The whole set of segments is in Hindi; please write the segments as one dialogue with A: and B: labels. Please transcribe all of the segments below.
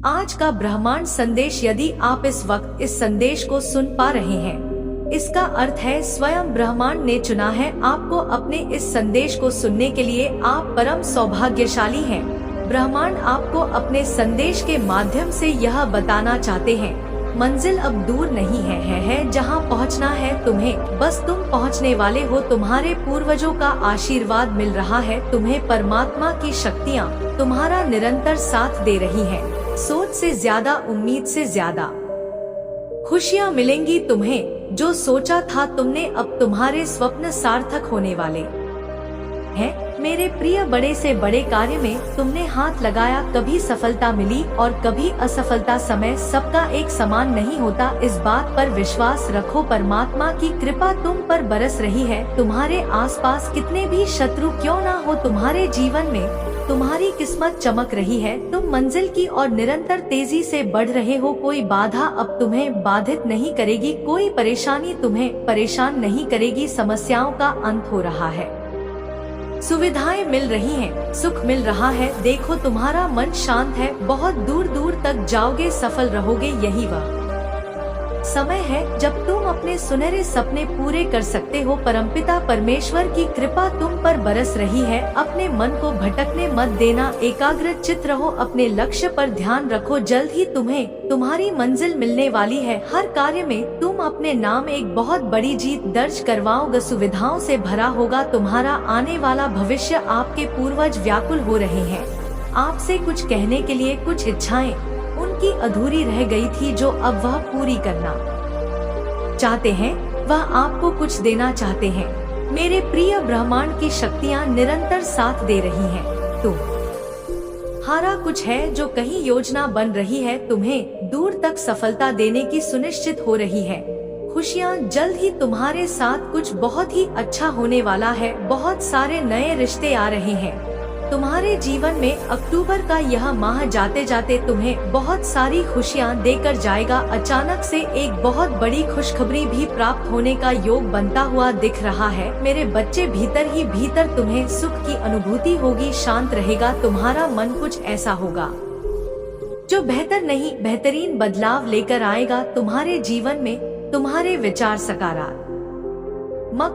A: आज का ब्रह्मांड संदेश, यदि आप इस वक्त इस संदेश को सुन पा रहे हैं, इसका अर्थ है स्वयं ब्रह्मांड ने चुना है आपको अपने इस संदेश को सुनने के लिए। आप परम सौभाग्यशाली हैं। ब्रह्मांड आपको अपने संदेश के माध्यम से यह बताना चाहते हैं, मंजिल अब दूर नहीं है जहां पहुंचना है तुम्हें, बस तुम पहुंचने वाले हो। तुम्हारे पूर्वजों का आशीर्वाद मिल रहा है तुम्हें, परमात्मा की शक्तियां तुम्हारा निरंतर साथ दे रही हैं। सोच से ज्यादा, उम्मीद से ज्यादा खुशियां मिलेंगी तुम्हें। जो सोचा था तुमने, अब तुम्हारे स्वप्न सार्थक होने वाले हैं। मेरे प्रिय, बड़े से बड़े कार्य में तुमने हाथ लगाया, कभी सफलता मिली और कभी असफलता। समय सबका एक समान नहीं होता, इस बात पर विश्वास रखो। परमात्मा की कृपा तुम पर बरस रही है। तुम्हारे आसपास कितने भी शत्रु क्यों ना हो, तुम्हारे जीवन में तुम्हारी किस्मत चमक रही है। तुम मंजिल की ओर निरंतर तेजी से बढ़ रहे हो। कोई बाधा अब तुम्हें बाधित नहीं करेगी, कोई परेशानी तुम्हें परेशान नहीं करेगी। समस्याओं का अंत हो रहा है, सुविधाएं मिल रही हैं, सुख मिल रहा है। देखो तुम्हारा मन शांत है, बहुत दूर दूर तक जाओगे, सफल रहोगे। यही वह समय है जब तुम अपने सुनहरे सपने पूरे कर सकते हो। परमपिता परमेश्वर की कृपा तुम पर बरस रही है। अपने मन को भटकने मत देना, एकाग्र चित्त रहो, अपने लक्ष्य पर ध्यान रखो। जल्द ही तुम्हें तुम्हारी मंजिल मिलने वाली है। हर कार्य में तुम अपने नाम एक बहुत बड़ी जीत दर्ज करवाओगे। सुविधाओं से भरा होगा तुम्हारा आने वाला भविष्य। आपके पूर्वज व्याकुल हो रहे हैं आपसे कुछ कहने के लिए। कुछ इच्छाएं उनकी अधूरी रह गई थी जो अब वह पूरी करना चाहते हैं। वह आपको कुछ देना चाहते हैं। मेरे प्रिय, ब्रह्मांड की शक्तियां निरंतर साथ दे रही हैं। तो हारा कुछ है जो कहीं योजना बन रही है, तुम्हें दूर तक सफलता देने की सुनिश्चित हो रही है। खुशियां जल्द ही तुम्हारे साथ, कुछ बहुत ही अच्छा होने वाला है। बहुत सारे नए रिश्ते आ रहे हैं तुम्हारे जीवन में। अक्टूबर का यह माह जाते जाते तुम्हें बहुत सारी खुशियां देकर जाएगा। अचानक से एक बहुत बड़ी खुशखबरी भी प्राप्त होने का योग बनता हुआ दिख रहा है। मेरे बच्चे, भीतर ही भीतर तुम्हें सुख की अनुभूति होगी। शांत रहेगा तुम्हारा मन, कुछ ऐसा होगा जो बेहतर नहीं बेहतरीन बदलाव लेकर आएगा तुम्हारे जीवन में। तुम्हारे विचार सकारात्मक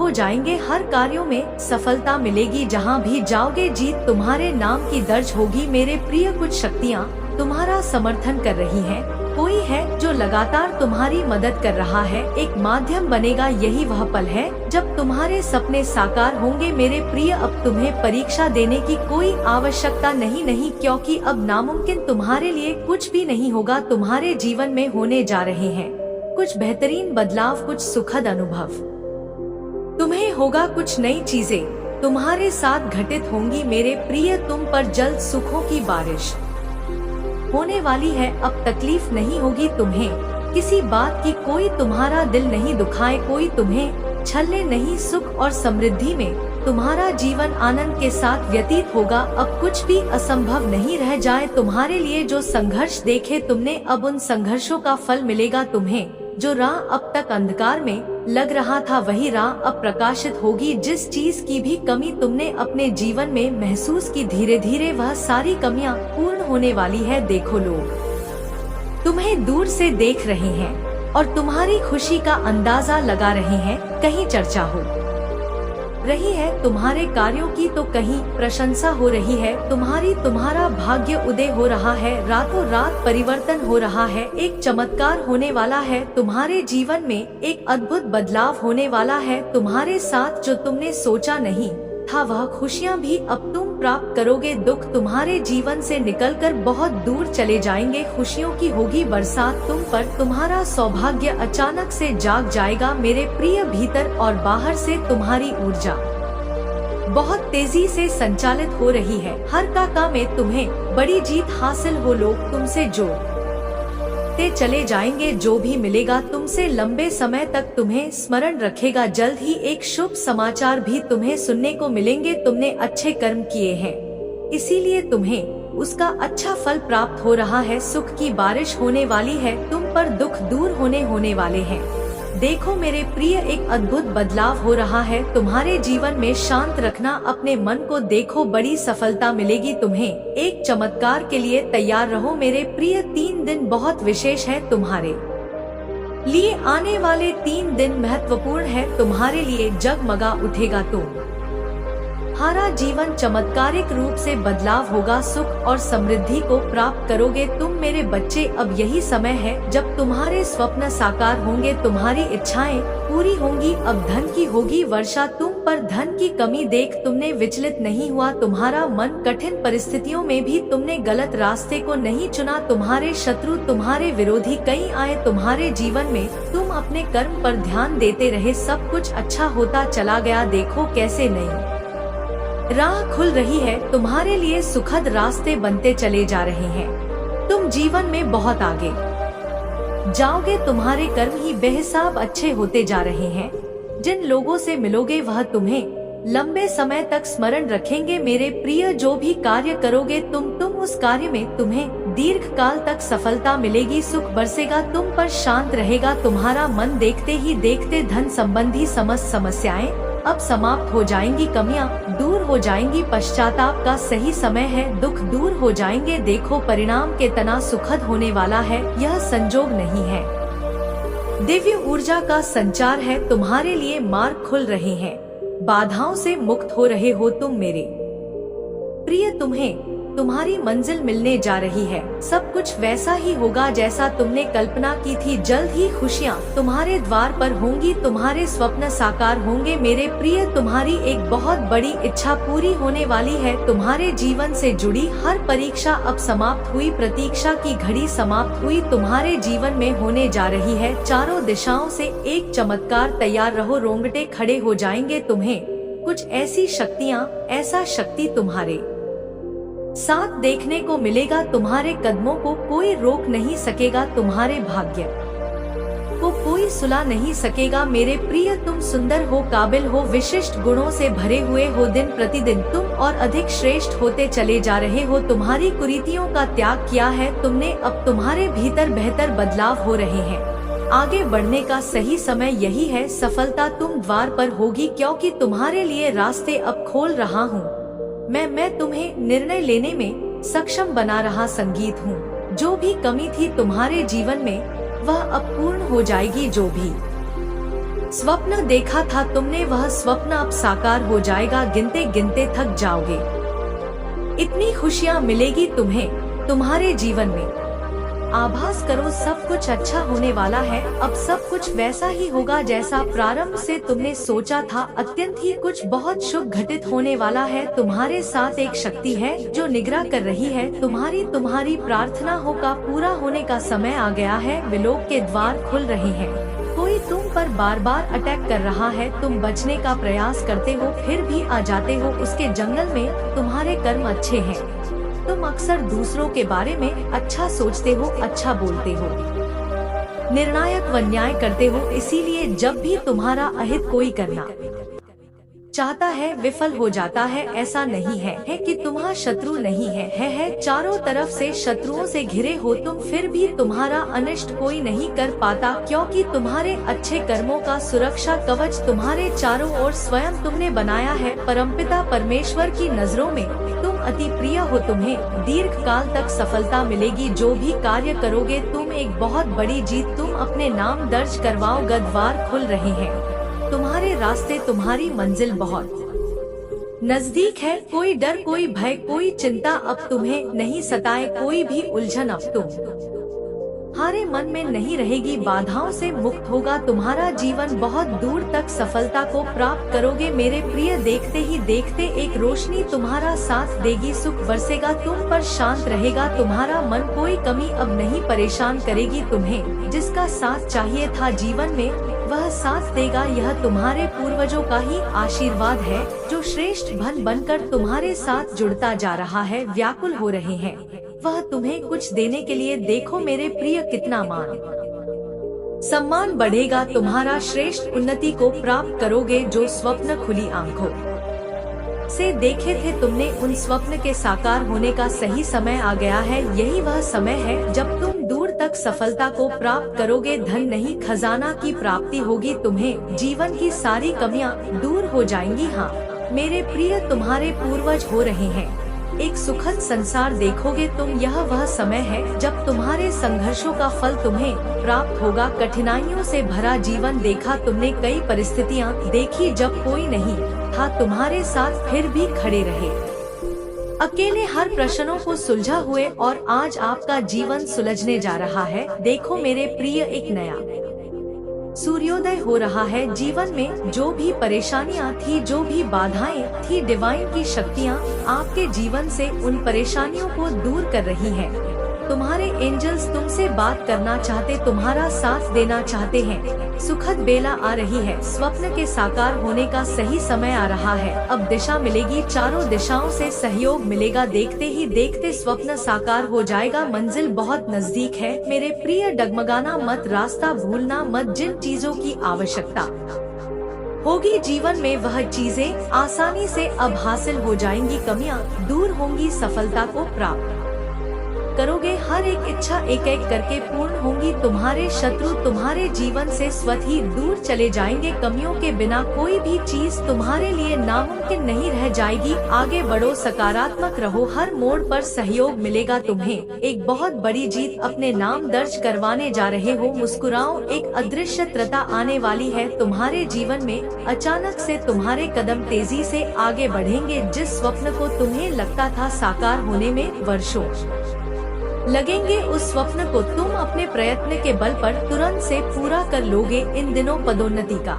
A: हो जाएंगे, हर कार्यों में सफलता मिलेगी। जहां भी जाओगे जीत तुम्हारे नाम की दर्ज होगी। मेरे प्रिय, कुछ शक्तियां तुम्हारा समर्थन कर रही हैं। कोई है जो लगातार तुम्हारी मदद कर रहा है, एक माध्यम बनेगा। यही वह पल है जब तुम्हारे सपने साकार होंगे। मेरे प्रिय, अब तुम्हें परीक्षा देने की कोई आवश्यकता नहीं, क्योंकि अब नामुमकिन तुम्हारे लिए कुछ भी नहीं होगा। तुम्हारे जीवन में होने जा रहे हैं कुछ बेहतरीन बदलाव, कुछ सुखद अनुभव तुम्हें होगा। कुछ नई चीजें तुम्हारे साथ घटित होंगी। मेरे प्रिय, तुम पर जल्द सुखों की बारिश होने वाली है। अब तकलीफ नहीं होगी तुम्हें, किसी बात की कोई तुम्हारा दिल नहीं दुखाए, कोई तुम्हें छलने नहीं। सुख और समृद्धि में तुम्हारा जीवन आनंद के साथ व्यतीत होगा। अब कुछ भी असंभव नहीं रह जाए तुम्हारे लिए। जो संघर्ष देखे तुमने, अब उन संघर्षों का फल मिलेगा तुम्हें। जो राह अब तक अंधकार में लग रहा था, वही राह अब प्रकाशित होगी। जिस चीज की भी कमी तुमने अपने जीवन में महसूस की, धीरे धीरे वह सारी कमियां पूर्ण होने वाली है। देखो, लोग तुम्हें दूर से देख रहे हैं और तुम्हारी खुशी का अंदाजा लगा रहे हैं। कहीं चर्चा हो रही है तुम्हारे कार्यों की, तो कहीं प्रशंसा हो रही है तुम्हारी। तुम्हारा भाग्य उदय हो रहा है, रातों रात परिवर्तन हो रहा है। एक चमत्कार होने वाला है तुम्हारे जीवन में, एक अद्भुत बदलाव होने वाला है तुम्हारे साथ। जो तुमने सोचा नहीं था, वह खुशियां भी अब तुम प्राप्त करोगे। दुख तुम्हारे जीवन से निकलकर बहुत दूर चले जाएंगे। खुशियों की होगी बरसात तुम पर। तुम्हारा सौभाग्य अचानक से जाग जाएगा। मेरे प्रिय, भीतर और बाहर से तुम्हारी ऊर्जा बहुत तेजी से संचालित हो रही है। हर काम में तुम्हें बड़ी जीत हासिल हो। लोग तुमसे जोड़ते चले जाएंगे। जो भी मिलेगा तुमसे लंबे समय तक तुम्हें स्मरण रखेगा। जल्द ही एक शुभ समाचार भी तुम्हें सुनने को मिलेंगे। तुमने अच्छे कर्म किए हैं, इसीलिए तुम्हें उसका अच्छा फल प्राप्त हो रहा है। सुख की बारिश होने वाली है तुम पर, दुख दूर होने वाले हैं। देखो मेरे प्रिय, एक अद्भुत बदलाव हो रहा है तुम्हारे जीवन में। शांत रखना अपने मन को, देखो बड़ी सफलता मिलेगी तुम्हें। एक चमत्कार के लिए तैयार रहो मेरे प्रिय। 3 दिन बहुत विशेष है तुम्हारे लिए। आने वाले 3 दिन महत्वपूर्ण है तुम्हारे लिए। जगमगा उठेगा तुम्हारा जीवन, चमत्कारिक रूप से बदलाव होगा। सुख और समृद्धि को प्राप्त करोगे तुम मेरे बच्चे। अब यही समय है जब तुम्हारे स्वप्न साकार होंगे, तुम्हारी इच्छाएं पूरी होंगी। अब धन की होगी वर्षा तुम पर। धन की कमी देख तुमने विचलित नहीं हुआ तुम्हारा मन। कठिन परिस्थितियों में भी तुमने गलत रास्ते को नहीं चुना। तुम्हारे शत्रु, तुम्हारे विरोधी कई आए तुम्हारे जीवन में। तुम अपने कर्म पर ध्यान देते रहे, सब कुछ अच्छा होता चला गया। देखो कैसे नई राह खुल रही है तुम्हारे लिए। सुखद रास्ते बनते चले जा रहे हैं। तुम जीवन में बहुत आगे जाओगे। तुम्हारे कर्म ही बेहिसाब अच्छे होते जा रहे हैं। जिन लोगों से मिलोगे वह तुम्हें लंबे समय तक स्मरण रखेंगे मेरे प्रिय। जो भी कार्य करोगे तुम उस कार्य में तुम्हें दीर्घ काल तक सफलता मिलेगी। सुख बरसेगा तुम पर, शांत रहेगा तुम्हारा मन। देखते ही देखते धन संबंधी समस्त समस्याएं अब समाप्त हो जाएंगी। कमियां दूर हो जाएंगी। पश्चाताप का सही समय है, दुख दूर हो जाएंगे। देखो परिणाम के तना सुखद होने वाला है, यह संजोग नहीं है। दिव्य ऊर्जा का संचार है तुम्हारे लिए। मार्ग खुल रहे हैं, बाधाओं से मुक्त हो रहे हो तुम मेरे प्रिय। तुम्हें तुम्हारी मंजिल मिलने जा रही है। सब कुछ वैसा ही होगा जैसा तुमने कल्पना की थी। जल्द ही खुशियाँ तुम्हारे द्वार पर होंगी। तुम्हारे स्वप्न साकार होंगे मेरे प्रिय। तुम्हारी एक बहुत बड़ी इच्छा पूरी होने वाली है। तुम्हारे जीवन से जुड़ी हर परीक्षा अब समाप्त हुई। प्रतीक्षा की घड़ी समाप्त हुई। तुम्हारे जीवन में होने जा रही है चारों दिशाओं से एक चमत्कार। तैयार रहो, रोंगटे खड़े हो जाएंगे तुम्हें। कुछ ऐसी शक्तियाँ, ऐसा शक्ति तुम्हारे साथ देखने को मिलेगा। तुम्हारे कदमों को कोई रोक नहीं सकेगा। तुम्हारे भाग्य को कोई सुला नहीं सकेगा मेरे प्रिय। तुम सुंदर हो, काबिल हो, विशिष्ट गुणों से भरे हुए हो। दिन प्रतिदिन तुम और अधिक श्रेष्ठ होते चले जा रहे हो। तुम्हारी कुरीतियों का त्याग किया है तुमने। अब तुम्हारे भीतर बेहतर बदलाव हो रहे हैं। आगे बढ़ने का सही समय यही है। सफलता तुम द्वार पर होगी, क्योंकि तुम्हारे लिए रास्ते अब खोल रहा हूँ मैं तुम्हें निर्णय लेने में सक्षम बना रहा संगीत हूँ। जो भी कमी थी तुम्हारे जीवन में वह अब पूर्ण हो जाएगी। जो भी स्वप्न देखा था तुमने वह स्वप्न अब साकार हो जाएगा। गिनते गिनते थक जाओगे। इतनी खुशियाँ मिलेगी तुम्हें तुम्हारे जीवन में। आभास करो सब कुछ अच्छा होने वाला है। अब सब कुछ वैसा ही होगा जैसा प्रारंभ से तुमने सोचा था। अत्यंत ही कुछ बहुत शुभ घटित होने वाला है। तुम्हारे साथ एक शक्ति है जो निगरान कर रही है। तुम्हारी प्रार्थनाओं का पूरा होने का समय आ गया है। विलोक के द्वार खुल रहे हैं। कोई तुम पर बार बार अटैक कर रहा है। तुम बचने का प्रयास करते हो फिर भी आ जाते हो उसके जंगल में। तुम्हारे कर्म अच्छे हैं। तुम अक्सर दूसरों के बारे में अच्छा सोचते हो, अच्छा बोलते हो, निर्णायक व न्याय करते हो। इसीलिए जब भी तुम्हारा अहित कोई करना चाहता है विफल हो जाता है। ऐसा नहीं है कि तुम्हारा शत्रु नहीं है। चारों तरफ से शत्रुओं से घिरे हो तुम, फिर भी तुम्हारा अनिष्ट कोई नहीं कर पाता, क्योंकि तुम्हारे अच्छे कर्मों का सुरक्षा कवच तुम्हारे चारों ओर स्वयं तुमने बनाया है। परमपिता परमेश्वर की नजरों में तुम अति प्रिय हो। तुम्हें दीर्घ काल तक सफलता मिलेगी। जो भी कार्य करोगे तुम एक बहुत बड़ी जीत तुम अपने नाम दर्ज करवाओगे। द्वार खुल रहे हैं तुम्हारे रास्ते, तुम्हारी मंजिल बहुत नजदीक है। कोई डर, कोई भय, कोई चिंता अब तुम्हें नहीं सताए। कोई भी उलझन अब तुम्हारे मन में नहीं रहेगी। बाधाओं से मुक्त होगा तुम्हारा जीवन। बहुत दूर तक सफलता को प्राप्त करोगे मेरे प्रिय। देखते ही देखते एक रोशनी तुम्हारा साथ देगी। सुख बरसेगा तुम पर, शांत रहेगा तुम्हारा मन। कोई कमी अब नहीं परेशान करेगी तुम्हें। जिसका साथ चाहिए था जीवन में वह साथ देगा। यह तुम्हारे पूर्वजों का ही आशीर्वाद है जो श्रेष्ठ धन बनकर तुम्हारे साथ जुड़ता जा रहा है। व्याकुल हो रहे हैं वह तुम्हें कुछ देने के लिए। देखो मेरे प्रिय कितना मान सम्मान बढ़ेगा तुम्हारा। श्रेष्ठ उन्नति को प्राप्त करोगे। जो स्वप्न खुली आंखों से देखे थे तुमने, उन स्वप्न के साकार होने का सही समय आ गया है। यही वह समय है जब तुम दूर तक तक सफलता को प्राप्त करोगे। धन नहीं, खजाना की प्राप्ति होगी तुम्हें। जीवन की सारी कमियां दूर हो जाएंगी। हाँ मेरे प्रिय, तुम्हारे पूर्वज हो रहे हैं। एक सुखद संसार देखोगे तुम। यह वह समय है जब तुम्हारे संघर्षों का फल तुम्हें प्राप्त होगा। कठिनाइयों से भरा जीवन देखा तुमने, कई परिस्थितियाँ देखी जब कोई नहीं था तुम्हारे साथ, फिर भी खड़े रहे। अकेले हर प्रश्नों को सुलझा हुए और आज आपका जीवन सुलझने जा रहा है। देखो मेरे प्रिय, एक नया सूर्योदय हो रहा है जीवन में। जो भी परेशानियां थी, जो भी बाधाएं थी, डिवाइन की शक्तियां आपके जीवन से उन परेशानियों को दूर कर रही हैं। तुम्हारे एंजल्स तुमसे बात करना चाहते, तुम्हारा साथ देना चाहते हैं। सुखद बेला आ रही है, स्वप्न के साकार होने का सही समय आ रहा है। अब दिशा मिलेगी, चारों दिशाओं से सहयोग मिलेगा। देखते ही देखते स्वप्न साकार हो जाएगा। मंजिल बहुत नजदीक है मेरे प्रिय, डगमगाना मत, रास्ता भूलना मत। जिन चीजों की आवश्यकता होगी जीवन में, वह चीजें आसानी से अब हासिल हो जाएंगी। कमियां दूर होंगी, सफलता को प्राप्त करोगे। हर एक इच्छा एक एक करके पूर्ण होंगी। तुम्हारे शत्रु तुम्हारे जीवन से स्वतः ही दूर चले जाएंगे। कमियों के बिना कोई भी चीज तुम्हारे लिए नामुमकिन नहीं रह जाएगी। आगे बढ़ो, सकारात्मक रहो, हर मोड़ पर सहयोग मिलेगा तुम्हें। एक बहुत बड़ी जीत अपने नाम दर्ज करवाने जा रहे हो। मुस्कुराओ, एक अदृश्यता आने वाली है तुम्हारे जीवन में। अचानक से तुम्हारे कदम तेजी से आगे बढ़ेंगे। जिस स्वप्न को तुम्हें लगता था साकार होने में वर्षों लगेंगे, उस स्वप्न को तुम अपने प्रयत्न के बल पर तुरंत से पूरा कर लोगे। इन दिनों पदोन्नति का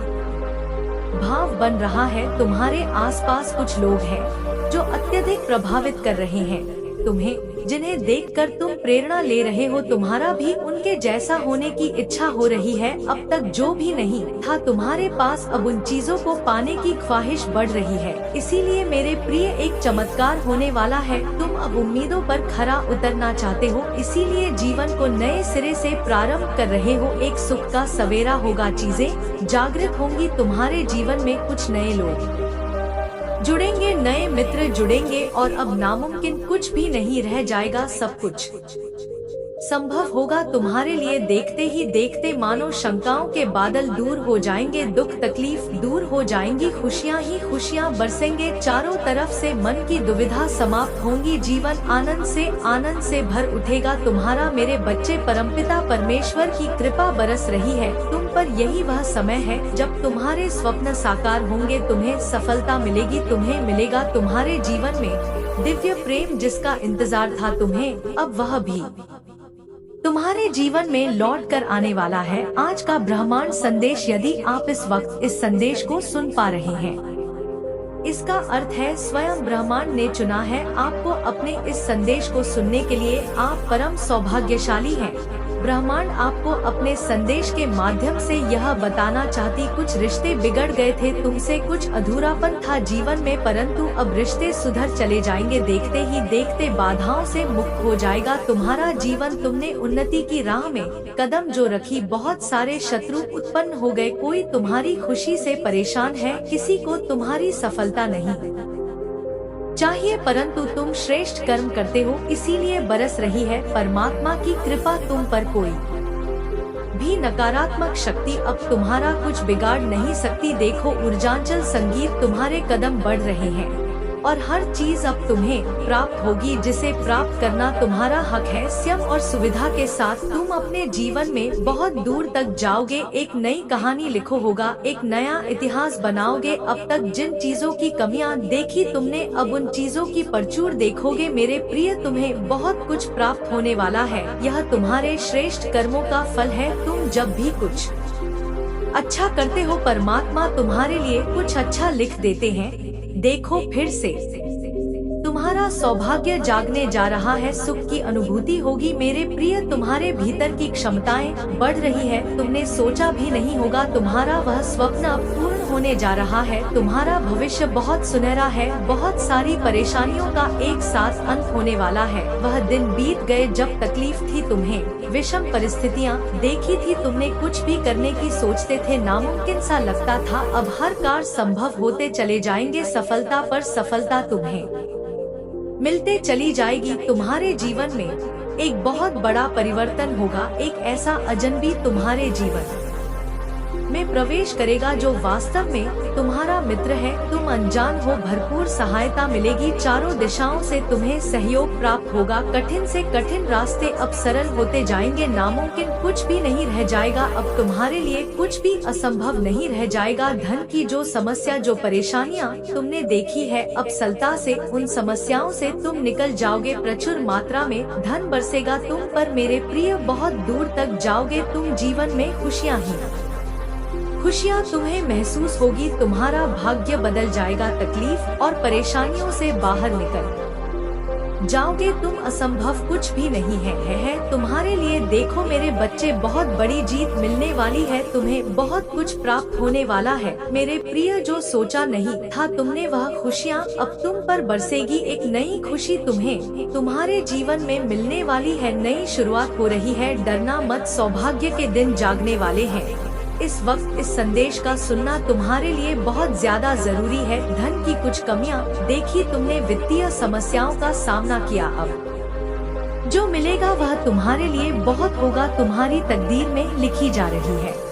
A: भाव बन रहा है। तुम्हारे आसपास कुछ लोग हैं जो अत्यधिक प्रभावित कर रहे हैं तुम्हें, जिन्हें देखकर तुम प्रेरणा ले रहे हो। तुम्हारा भी उनके जैसा होने की इच्छा हो रही है। अब तक जो भी नहीं था तुम्हारे पास, अब उन चीजों को पाने की ख्वाहिश बढ़ रही है। इसीलिए मेरे प्रिय, एक चमत्कार होने वाला है। तुम अब उम्मीदों पर खरा उतरना चाहते हो, इसीलिए जीवन को नए सिरे से प्रारंभ कर रहे हो। एक सुख का सवेरा होगा, चीजें जागृत होंगी तुम्हारे जीवन में। कुछ नए लोग जुड़ेंगे, नए मित्र जुड़ेंगे और अब नामुमकिन कुछ भी नहीं रह जाएगा। सब कुछ संभव होगा तुम्हारे लिए। देखते ही देखते मानो शंकाओं के बादल दूर हो जाएंगे, दुख तकलीफ दूर हो जाएंगी, खुशियां ही खुशियां बरसेंगे चारों तरफ से। मन की दुविधा समाप्त होंगी, जीवन आनंद से भर उठेगा तुम्हारा। मेरे बच्चे, परमपिता परमेश्वर की कृपा बरस रही है तुम पर। यही वह समय है जब तुम्हारे स्वप्न साकार होंगे, तुम्हें सफलता मिलेगी, तुम्हें मिलेगा तुम्हारे जीवन में दिव्य प्रेम। जिसका इंतजार था तुम्हें, अब वह भी तुम्हारे जीवन में लौट कर आने वाला है। आज का ब्रह्मांड संदेश, यदि आप इस वक्त इस संदेश को सुन पा रहे हैं, इसका अर्थ है स्वयं ब्रह्मांड ने चुना है आपको अपने इस संदेश को सुनने के लिए। आप परम सौभाग्यशाली हैं। ब्रह्मांड आपको अपने संदेश के माध्यम से यह बताना चाहती, कुछ रिश्ते बिगड़ गए थे तुमसे, कुछ अधूरापन था जीवन में, परंतु अब रिश्ते सुधर चले जाएंगे। देखते ही देखते बाधाओं से मुक्त हो जाएगा तुम्हारा जीवन। तुमने उन्नति की राह में कदम जो रखी, बहुत सारे शत्रु उत्पन्न हो गए। कोई तुम्हारी खुशी से परेशान है, किसी को तुम्हारी सफलता नहीं चाहिए, परंतु तुम श्रेष्ठ कर्म करते हो, इसीलिए बरस रही है परमात्मा की कृपा तुम पर। कोई भी नकारात्मक शक्ति अब तुम्हारा कुछ बिगाड़ नहीं सकती। देखो, ऊर्जांचल संगीत, तुम्हारे कदम बढ़ रहे हैं और हर चीज अब तुम्हें प्राप्त होगी जिसे प्राप्त करना तुम्हारा हक है। संयम और सुविधा के साथ तुम अपने जीवन में बहुत दूर तक जाओगे। एक नई कहानी लिखो होगा, एक नया इतिहास बनाओगे। अब तक जिन चीजों की कमियां देखी तुमने, अब उन चीजों की परचूर देखोगे। मेरे प्रिय, तुम्हें बहुत कुछ प्राप्त होने वाला है। यह तुम्हारे श्रेष्ठ कर्मों का फल है। तुम जब भी कुछ अच्छा करते हो, परमात्मा तुम्हारे लिए कुछ अच्छा लिख देते हैं। देखो, फिर से तुम्हारा सौभाग्य जागने जा रहा है, सुख की अनुभूति होगी। मेरे प्रिय, तुम्हारे भीतर की क्षमताएं बढ़ रही है। तुमने सोचा भी नहीं होगा तुम्हारा वह स्वप्न अब पूर्ण होने जा रहा है। तुम्हारा भविष्य बहुत सुनहरा है। बहुत सारी परेशानियों का एक साथ अंत होने वाला है। वह दिन बीत गए जब तकलीफ थी, तुम्हें विषम परिस्थितियां देखी थी, तुमने कुछ भी करने की सोचते थे, नामुमकिन सा लगता था। अब हर कार्य संभव होते चले जाएंगे। सफलता पर सफलता तुम्हें मिलते चली जाएगी। तुम्हारे जीवन में एक बहुत बड़ा परिवर्तन होगा। एक ऐसा अजनबी तुम्हारे जीवन में प्रवेश करेगा जो वास्तव में तुम्हारा मित्र है। तुम अनजान हो, भरपूर सहायता मिलेगी, चारों दिशाओं से तुम्हें सहयोग प्राप्त होगा। कठिन से कठिन रास्ते अब सरल होते जाएंगे, नामुमकिन कुछ भी नहीं रह जाएगा। अब तुम्हारे लिए कुछ भी असंभव नहीं रह जाएगा। धन की जो समस्या, जो परेशानियां तुमने देखी है, अब सरलता से उन समस्याओं से तुम निकल जाओगे। प्रचुर मात्रा में धन बरसेगा तुम पर मेरे प्रिय, बहुत दूर तक जाओगे तुम। जीवन में खुशियाँ ही खुशियाँ तुम्हें महसूस होगी, तुम्हारा भाग्य बदल जाएगा। तकलीफ और परेशानियों से बाहर निकल जाओगे तुम, असंभव कुछ भी नहीं है तुम्हारे लिए। देखो मेरे बच्चे, बहुत बड़ी जीत मिलने वाली है तुम्हें, बहुत कुछ प्राप्त होने वाला है मेरे प्रिय। जो सोचा नहीं था तुमने वह खुशियाँ अब तुम पर बरसेगी। एक नई खुशी तुम्हें तुम्हारे जीवन में मिलने वाली है, नई शुरुआत हो रही है। डरना मत, सौभाग्य के दिन जागने वाले हैं। इस वक्त इस संदेश का सुनना तुम्हारे लिए बहुत ज्यादा जरूरी है। धन की कुछ कमियां देखी तुमने, वित्तीय समस्याओं का सामना किया, अब जो मिलेगा वह तुम्हारे लिए बहुत होगा, तुम्हारी तकदीर में लिखी जा रही है।